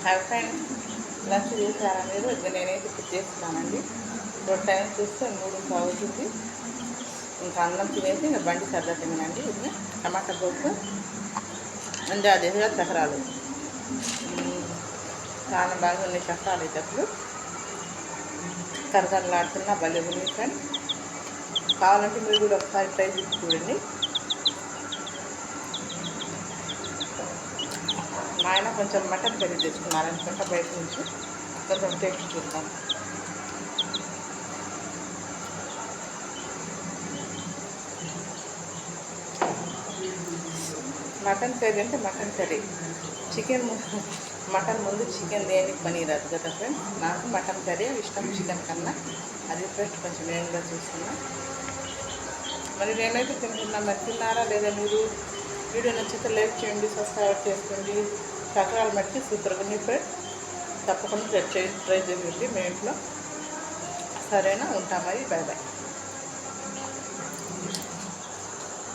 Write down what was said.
Hi friends, lunch చేశారా మీరు? ఇంకా నేనైతే ఇప్పుడు చేస్తున్నానండి. ఇప్పుడు టైం చూస్తే 3 అవుతుంది. ఇంకా అన్నం తినేసి ఇంకా బండి సర్దటిందండి. ఇది టమాటా పప్పు ఇంకా అదేగా చక్రాలు. చాలా బాగా ఉన్నాయి చక్రాలు అయితే అప్పుడు కరకరలాడుతున్నా భలే ఉంది ఫ్రెండ్స్. కావాలంటే మీరు కూడా ఒకసారి ట్రై చేసి చూడండి. మా ఆయన కొంచెం మటన్ కర్రీ తెచ్చుకున్నారనుకుంటా బయట నుంచి. కొంచెం టేస్ట్ చూద్దాం. మటన్ కర్రీ అంటే మటన్ కర్రీ, చికెన్ మటన్ ముందు చికెన్ దేనికి పనిరాదు కదా ఫ్రెండ్స్. నాకు మటన్ కర్రీ ఇష్టం చికెన్ కన్నా. అది ఫ్రెండ్స్ కొంచెం నేను కూడా చూస్తున్నా. మరి నేనైతే తింటున్నా. మరి తిన్నారా లేదా మీరు? వీడియో నచ్చితే లైక్ చేయండి, సబ్స్క్రైబ్ చేసుకోండి. చక్రాలు మట్టి సూపర్గా ఉన్నాయి ఫ్రెండ్స్. తప్పకుండా ట్రై చేయండి మీ ఇంట్లో. సరేనా, ఉంటా మరి. Bye bye.